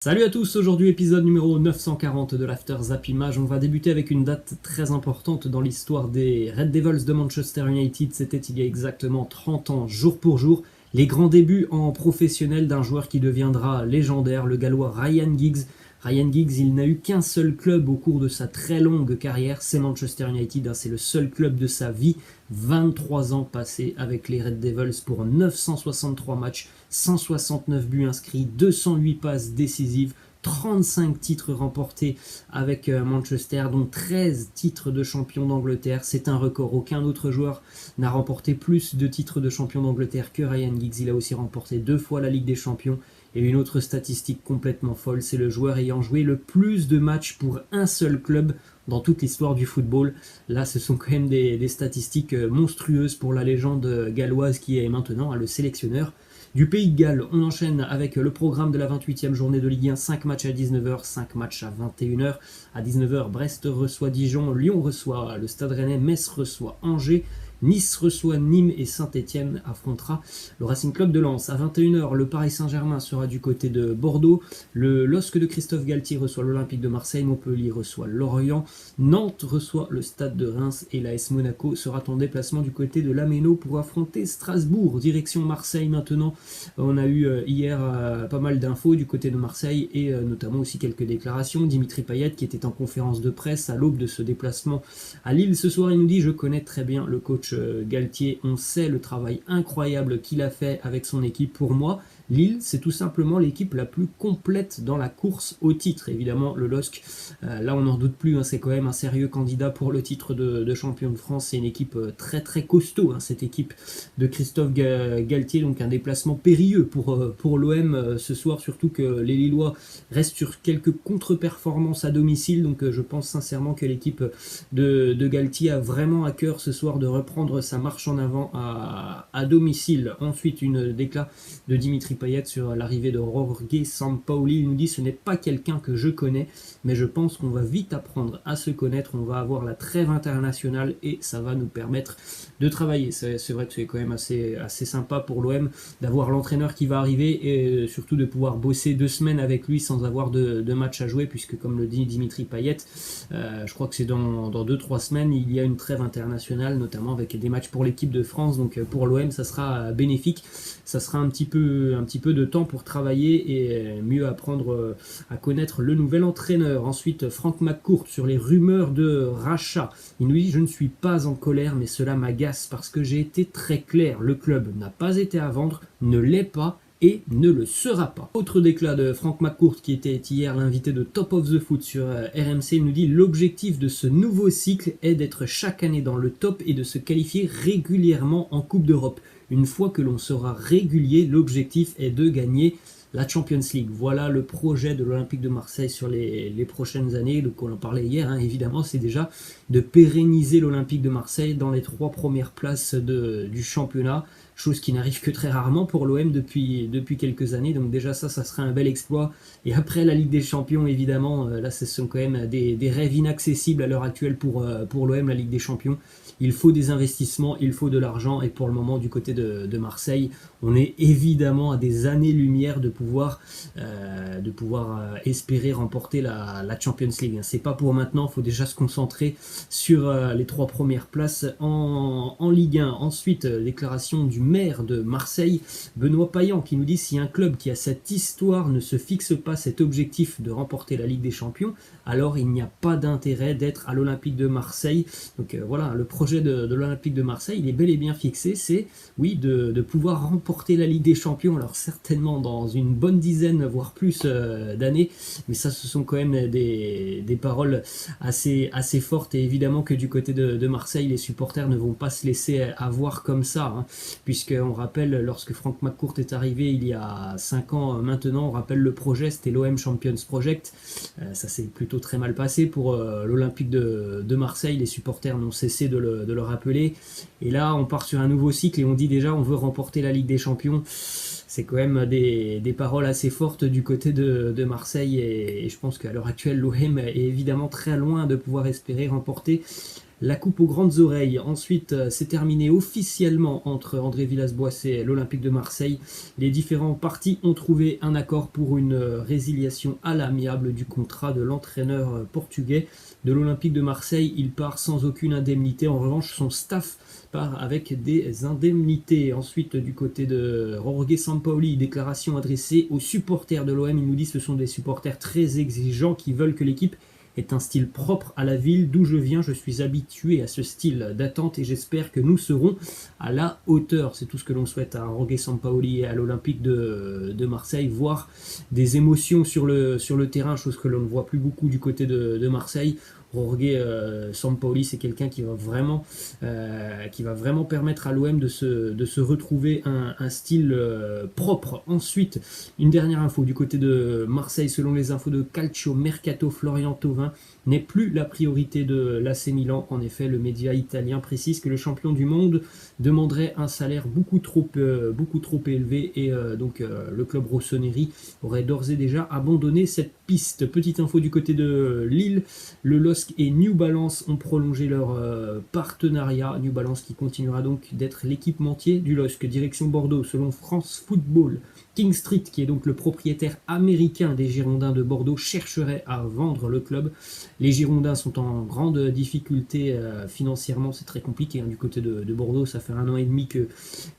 Salut à tous, aujourd'hui épisode numéro 940 de l'After Zap Image. On va débuter avec une date très importante dans l'histoire des Red Devils de Manchester United. C'était il y a exactement 30 ans, jour pour jour. Les grands débuts en professionnel d'un joueur qui deviendra légendaire, le Gallois Ryan Giggs. Ryan Giggs, il n'a eu qu'un seul club au cours de sa très longue carrière, c'est Manchester United, c'est le seul club de sa vie. 23 ans passés avec les Red Devils pour 963 matchs, 169 buts inscrits, 208 passes décisives, 35 titres remportés avec Manchester, dont 13 titres de champion d'Angleterre. C'est un record. Aucun autre joueur n'a remporté plus de titres de champion d'Angleterre que Ryan Giggs. Il a aussi remporté 2 fois la Ligue des Champions. Et une autre statistique complètement folle, c'est le joueur ayant joué le plus de matchs pour un seul club dans toute l'histoire du football. Là, ce sont quand même des statistiques monstrueuses pour la légende galloise qui est maintenant le sélectionneur du Pays de Galles. On enchaîne avec le programme de la 28e journée de Ligue 1, 5 matchs à 19h, 5 matchs à 21h. À 19h, Brest reçoit Dijon, Lyon reçoit le Stade Rennais, Metz reçoit Angers, Nice reçoit Nîmes et Saint-Etienne affrontera le Racing Club de Lens. À 21h, le Paris Saint-Germain sera du côté de Bordeaux. Le LOSC de Christophe Galtier reçoit l'Olympique de Marseille. Montpellier reçoit Lorient. Nantes reçoit le Stade de Reims. Et l'AS Monaco sera en déplacement du côté de l'Améno pour affronter Strasbourg. Direction Marseille maintenant. On a eu hier pas mal d'infos du côté de Marseille et notamment aussi quelques déclarations. Dimitri Payet qui était en conférence de presse à l'aube de ce déplacement à Lille ce soir. Il nous dit: je connais très bien le coach Galtier, on sait le travail incroyable qu'il a fait avec son équipe. Pour moi, Lille, c'est tout simplement l'équipe la plus complète dans la course au titre. Évidemment, le LOSC, là on n'en doute plus, c'est quand même un sérieux candidat pour le titre de champion de France. C'est une équipe très très costaud, cette équipe de Christophe Galtier. Donc un déplacement périlleux pour l'OM ce soir, surtout que les Lillois restent sur quelques contre-performances à domicile. Donc je pense sincèrement que l'équipe de Galtier a vraiment à cœur ce soir de reprendre sa marche en avant à domicile. Ensuite, une déclaration de Dimitri Payet sur l'arrivée de Jorge Sampaoli. Il nous dit: ce n'est pas quelqu'un que je connais, mais je pense qu'on va vite apprendre à se connaître. On va avoir la trêve internationale et ça va nous permettre de travailler. C'est vrai que c'est quand même assez sympa pour l'OM d'avoir l'entraîneur qui va arriver et surtout de pouvoir bosser 2 semaines avec lui sans avoir de match à jouer, puisque comme le dit Dimitri Payet, je crois que c'est dans 2-3 semaines, il y a une trêve internationale, notamment avec des matchs pour l'équipe de France. Donc pour l'OM, ça sera bénéfique. Ça sera un petit peu de temps pour travailler et mieux apprendre à connaître le nouvel entraîneur. Ensuite, Frank McCourt sur les rumeurs de rachat. Il nous dit: je ne suis pas en colère, mais cela m'agace parce que j'ai été très clair. Le club n'a pas été à vendre, ne l'est pas et ne le sera pas. Autre déclat de Frank McCourt qui était hier l'invité de Top of the Foot sur RMC. Il nous dit: l'objectif de ce nouveau cycle est d'être chaque année dans le top et de se qualifier régulièrement en Coupe d'Europe. Une fois que l'on sera régulier, l'objectif est de gagner la Champions League. Voilà le projet de l'Olympique de Marseille sur les prochaines années. Donc on en parlait hier, évidemment, c'est déjà de pérenniser l'Olympique de Marseille dans les 3 premières places du championnat, chose qui n'arrive que très rarement pour l'OM depuis quelques années. Donc déjà ça serait un bel exploit. Et après la Ligue des Champions, évidemment, là ce sont quand même des rêves inaccessibles à l'heure actuelle pour l'OM, la Ligue des Champions. Il faut des investissements, il faut de l'argent, et pour le moment du côté de Marseille, on est évidemment à des années-lumière de pouvoir espérer remporter la Champions League. C'est pas pour maintenant, il faut déjà se concentrer sur les 3 premières places en Ligue 1. Ensuite, déclaration du maire de Marseille, Benoît Payan, qui nous dit: si un club qui a cette histoire ne se fixe pas cet objectif de remporter la Ligue des Champions, alors il n'y a pas d'intérêt d'être à l'Olympique de Marseille. Donc voilà, le projet de l'Olympique de Marseille, il est bel et bien fixé, c'est oui de pouvoir remporter la Ligue des Champions, alors certainement dans une bonne dizaine voire plus d'années, mais ça ce sont quand même des paroles assez fortes. Et évidemment que du côté de Marseille, les supporters ne vont pas se laisser avoir comme ça, puisqu'on rappelle, lorsque Frank McCourt est arrivé il y a 5 ans maintenant, on rappelle le projet, c'était l'OM Champions Project. Ça s'est plutôt très mal passé pour l'Olympique de Marseille. Les supporters n'ont cessé de le rappeler. Et là, on part sur un nouveau cycle et on dit déjà on veut remporter la Ligue des Champions. C'est quand même des paroles assez fortes du côté de Marseille. Et je pense qu'à l'heure actuelle, l'OM est évidemment très loin de pouvoir espérer remporter la coupe aux grandes oreilles. Ensuite, c'est terminé officiellement entre André Villas-Boas et l'Olympique de Marseille. Les différents partis ont trouvé un accord pour une résiliation à l'amiable du contrat de l'entraîneur portugais de l'Olympique de Marseille. Il part sans aucune indemnité. En revanche, son staff part avec des indemnités. Ensuite, du côté de Jorge Sampaoli, déclaration adressée aux supporters de l'OM. Il nous dit que ce sont des supporters très exigeants qui veulent que l'équipe ait un style propre à la ville d'où je viens. Je suis habitué à ce style d'attente et j'espère que nous serons à la hauteur. C'est tout ce que l'on souhaite à Jorge Sampaoli et à l'Olympique de Marseille. Voir des émotions sur le terrain, chose que l'on ne voit plus beaucoup du côté de Marseille. Jorge Sampaoli, c'est quelqu'un qui va vraiment permettre à l'OM de se retrouver un style propre. Ensuite, une dernière info du côté de Marseille, selon les infos de Calcio Mercato, Florian Thauvin n'est plus la priorité de l'AC Milan. En effet, le média italien précise que le champion du monde demanderait un salaire beaucoup trop élevé et donc le club rossoneri aurait d'ores et déjà abandonné cette piste. Petite info du côté de Lille, le LOSC et New Balance ont prolongé leur partenariat. New Balance qui continuera donc d'être l'équipementier du LOSC. Direction Bordeaux, selon France Football, King Street, qui est donc le propriétaire américain des Girondins de Bordeaux, chercherait à vendre le club. Les Girondins sont en grande difficulté financièrement, c'est très compliqué du côté de Bordeaux. Ça fait 1 an et demi que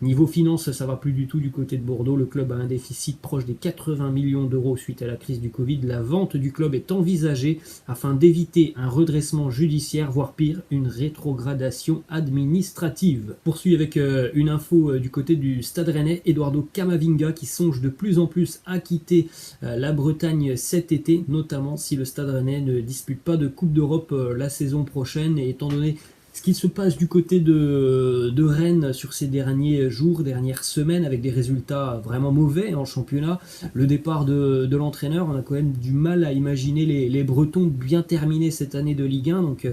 niveau finance, ça va plus du tout du côté de Bordeaux. Le club a un déficit proche des 80 millions d'euros suite à la crise du Covid. La vente du club est envisagée afin d'éviter un redressement judiciaire, voire pire, une rétrogradation administrative. Poursuit avec une info du côté du Stade Rennais, Eduardo Camavinga qui songe de plus en plus à quitter la Bretagne cet été, notamment si le Stade Rennais ne dispute pas de Coupe d'Europe la saison prochaine. Et étant donné ce qui se passe du côté de Rennes sur ces derniers jours, dernières semaines, avec des résultats vraiment mauvais en championnat, le départ de l'entraîneur, on a quand même du mal à imaginer les Bretons bien terminer cette année de Ligue 1. Donc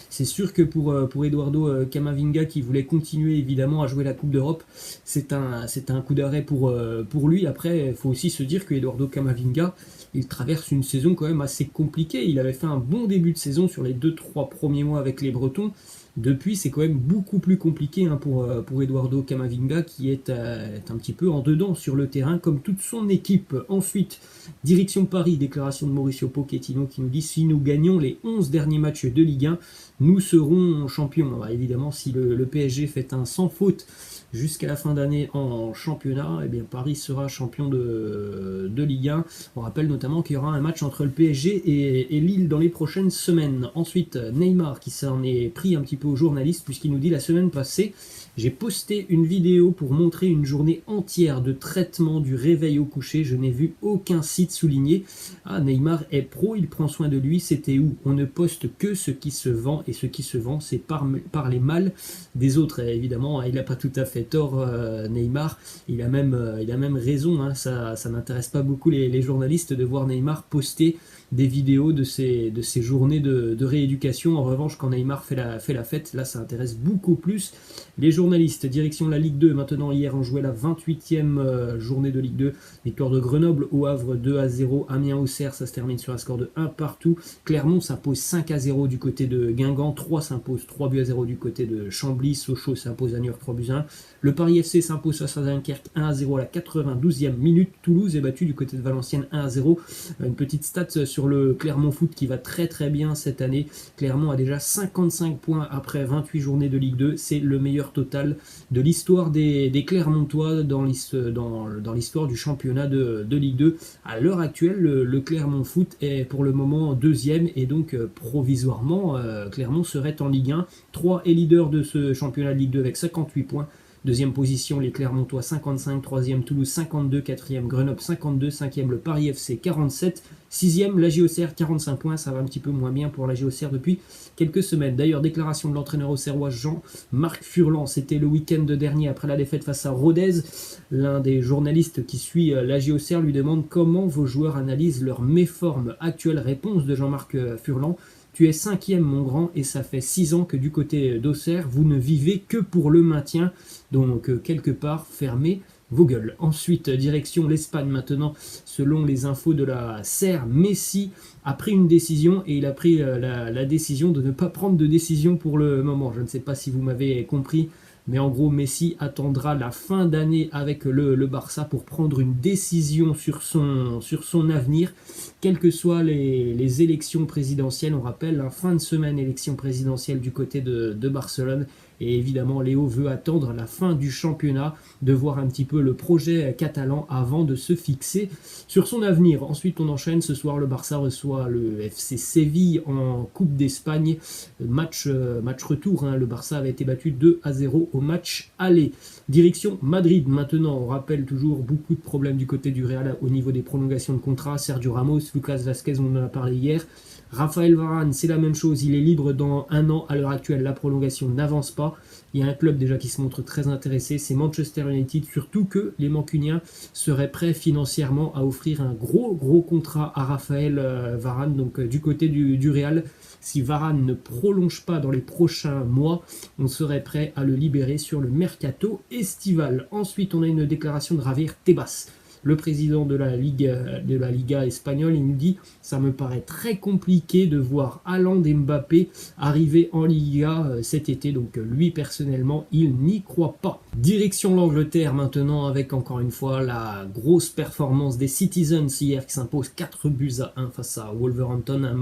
c'est sûr que pour Eduardo Camavinga, qui voulait continuer évidemment à jouer la Coupe d'Europe, c'est un coup d'arrêt pour lui. Après, il faut aussi se dire que Eduardo Camavinga, il traverse une saison quand même assez compliquée. Il avait fait un bon début de saison sur les 2-3 premiers mois avec les Bretons. Depuis, c'est quand même beaucoup plus compliqué pour Eduardo Camavinga, qui est un petit peu en dedans sur le terrain, comme toute son équipe. Ensuite, direction Paris, déclaration de Mauricio Pochettino qui nous dit « Si nous gagnons les 11 derniers matchs de Ligue 1, nous serons champions ». Alors évidemment, si le PSG fait un sans faute jusqu'à la fin d'année en championnat, eh bien Paris sera champion de Ligue 1. On rappelle notamment qu'il y aura un match entre le PSG et Lille dans les prochaines semaines. Ensuite, Neymar qui s'en est pris un petit peu aux journalistes, puisqu'il nous dit la semaine passée, j'ai posté une vidéo pour montrer une journée entière de traitement du réveil au coucher. Je n'ai vu aucun site souligné. Ah, Neymar est pro, il prend soin de lui. C'était où? On ne poste que ce qui se vend, et ce qui se vend, c'est par les mal des autres. Et évidemment, il n'a pas tout à fait tort, Neymar. Il a même raison. Ça n'intéresse pas beaucoup les journalistes de voir Neymar poster des vidéos de ces journées de rééducation. En revanche, quand Neymar fait la fête, là ça intéresse beaucoup plus les journalistes. Direction la Ligue 2, maintenant. Hier on jouait la 28e journée de Ligue 2, victoire de Grenoble au Havre 2-0, Amiens-Auxerre, ça se termine sur un score de 1 partout. Clermont s'impose 5-0 du côté de Guingamp, 3 s'impose 3-0 du côté de Chambly, Sochaux s'impose à Niort 3-1. Le Paris FC s'impose face à Dunkerque 1-0 à la 92e minute. Toulouse est battu du côté de Valenciennes 1-0. Une petite stat sur le Clermont Foot qui va très très bien cette année. Clermont a déjà 55 points après 28 journées de Ligue 2. C'est le meilleur total de l'histoire des Clermontois dans l'histoire du championnat de Ligue 2. À l'heure actuelle, le Clermont Foot est pour le moment deuxième, et donc provisoirement, Clermont serait en Ligue 1. 3 est leader de ce championnat de Ligue 2 avec 58 points. Deuxième position, les Clermontois 55, troisième Toulouse 52, quatrième Grenoble 52, cinquième le Paris FC 47, sixième la JOCR 45 points. Ça va un petit peu moins bien pour la JOCR depuis quelques semaines. D'ailleurs, déclaration de l'entraîneur auxerrois Jean-Marc Furlan, c'était le week-end dernier après la défaite face à Rodez. L'un des journalistes qui suit la JOCR lui demande comment vos joueurs analysent leur méforme actuelle. Réponse de Jean-Marc Furlan: tu es 5e mon grand, et ça fait 6 ans que du côté d'Auxerre, vous ne vivez que pour le maintien. Donc quelque part, fermez Vogel. Ensuite, direction l'Espagne maintenant, selon les infos de la SER, Messi a pris une décision et il a pris la décision de ne pas prendre de décision pour le moment. Je ne sais pas si vous m'avez compris, mais en gros, Messi attendra la fin d'année avec le Barça pour prendre une décision sur son avenir, quelles que soient les élections présidentielles. On rappelle, fin de semaine, élection présidentielle du côté de Barcelone. Et évidemment, Léo veut attendre la fin du championnat, de voir un petit peu le projet catalan avant de se fixer sur son avenir. Ensuite, on enchaîne. Ce soir, le Barça reçoit le FC Séville en Coupe d'Espagne. Match retour. Le Barça avait été battu 2-0 au match aller. Direction Madrid maintenant. On rappelle toujours beaucoup de problèmes du côté du Real au niveau des prolongations de contrat. Sergio Ramos, Lucas Vázquez, on en a parlé hier. Raphaël Varane, c'est la même chose, il est libre dans 1 an. À l'heure actuelle, la prolongation n'avance pas. Il y a un club déjà qui se montre très intéressé, c'est Manchester United, surtout que les Mancuniens seraient prêts financièrement à offrir un gros contrat à Raphaël Varane. Donc du côté du Real, si Varane ne prolonge pas dans les prochains mois, on serait prêt à le libérer sur le mercato estival. Ensuite, on a une déclaration de Javier Tebas, le président de la Liga espagnole. Il nous dit « Ça me paraît très compliqué de voir Haaland et Mbappé arriver en Liga cet été. » Donc lui, personnellement, il n'y croit pas. Direction l'Angleterre maintenant, avec encore une fois la grosse performance des Citizens hier qui s'impose 4-1 face à Wolverhampton. Un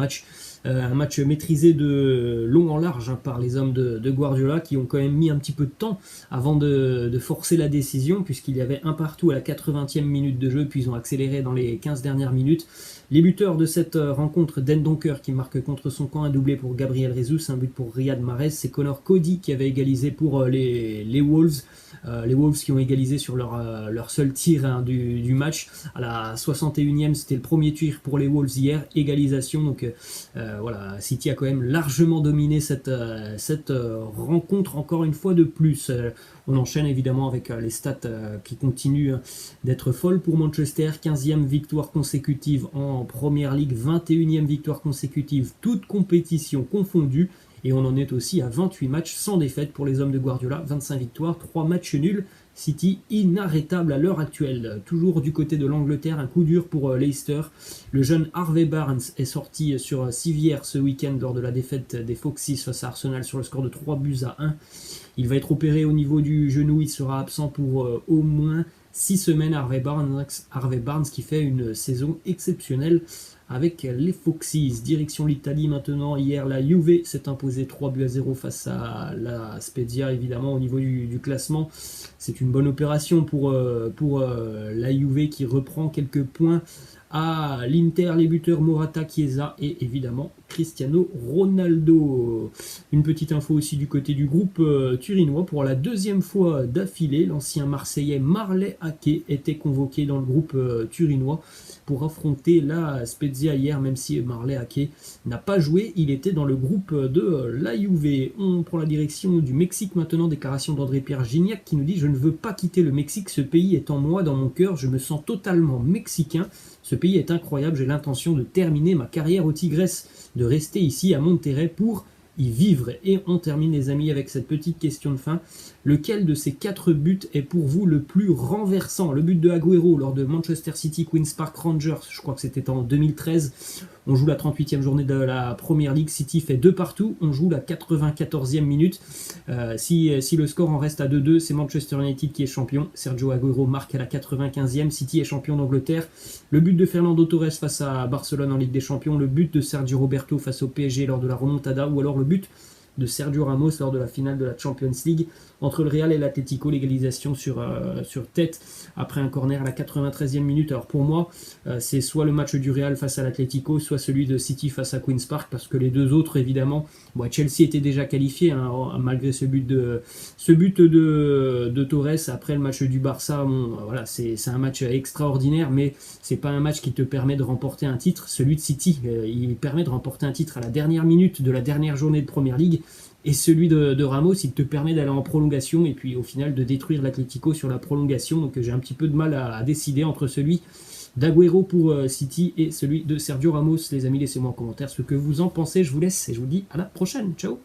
match maîtrisé de long en large par les hommes de Guardiola, qui ont quand même mis un petit peu de temps avant de forcer la décision, puisqu'il y avait un partout à la 80e minute de jeu, puis ils ont accéléré dans les 15 dernières minutes. Les buteurs de cette rencontre, Den Donker qui marque contre son camp, un doublé pour Gabriel Jesus, un but pour Riyad Mahrez, c'est Connor Cody qui avait égalisé pour les Wolves. Les Wolves qui ont égalisé sur leur seul tir du match. À la 61e, c'était le premier tir pour les Wolves hier, égalisation. Donc voilà, City a quand même largement dominé cette rencontre encore une fois de plus. On enchaîne évidemment avec les stats qui continuent d'être folles pour Manchester. 15e victoire consécutive en Première Ligue, 21e victoire consécutive, toutes compétitions confondues. Et on en est aussi à 28 matchs sans défaite pour les hommes de Guardiola, 25 victoires, 3 matchs nuls. City inarrêtable à l'heure actuelle. Toujours du côté de l'Angleterre, un coup dur pour Leicester. Le jeune Harvey Barnes est sorti sur civière ce week-end lors de la défaite des Foxes face à Arsenal sur le score de 3-1. Il va être opéré au niveau du genou, il sera absent pour au moins 6 semaines. Harvey Barnes qui fait une saison exceptionnelle avec les Foxes. Direction l'Italie maintenant. Hier, la Juve s'est imposée 3-0 face à la Spezia, évidemment, au niveau du classement. C'est une bonne opération pour la Juve qui reprend quelques points à l'Inter. Les buteurs Morata, Chiesa et évidemment Cristiano Ronaldo. Une petite info aussi du côté du groupe turinois. Pour la 2e fois d'affilée, l'ancien Marseillais Marley Ake était convoqué dans le groupe turinois pour affronter la Spezia hier, même si Marley Ake n'a pas joué, il était dans le groupe de la Juve. On prend la direction du Mexique maintenant, déclaration d'André-Pierre Gignac qui nous dit « Je ne veux pas quitter le Mexique, ce pays est en moi, dans mon cœur, je me sens totalement mexicain. Ce pays est incroyable, j'ai l'intention de terminer ma carrière au Tigres, de rester ici à Monterrey pour y vivre. » Et on termine les amis avec cette petite question de fin. Lequel de ces 4 buts est pour vous le plus renversant? Le but de Agüero lors de Manchester City Queen's Park Rangers, je crois que c'était en 2013. On joue la 38e journée de la Première Ligue, City fait 2 partout, on joue la 94e minute. Si le score en reste à 2-2, c'est Manchester United qui est champion. Sergio Agüero marque à la 95e, City est champion d'Angleterre. Le but de Fernando Torres face à Barcelone en Ligue des Champions, le but de Sergio Roberto face au PSG lors de la remontada, ou alors le but de Sergio Ramos lors de la finale de la Champions League entre le Real et l'Atlético, l'égalisation sur tête après un corner à la 93e minute. Alors pour moi, c'est soit le match du Real face à l'Atlético, soit celui de City face à Queen's Park, parce que les deux autres, évidemment, Chelsea était déjà qualifié malgré ce but de Torres. Après le match du Barça, voilà, c'est un match extraordinaire, mais c'est pas un match qui te permet de remporter un titre. Celui de City, il permet de remporter un titre à la dernière minute de la dernière journée de Première Ligue. Et celui de Ramos, il te permet d'aller en prolongation et puis au final de détruire l'Atlético sur la prolongation. Donc j'ai un petit peu de mal à décider entre celui d'Agüero pour City et celui de Sergio Ramos. Les amis, laissez-moi en commentaire ce que vous en pensez. Je vous laisse et je vous dis à la prochaine. Ciao!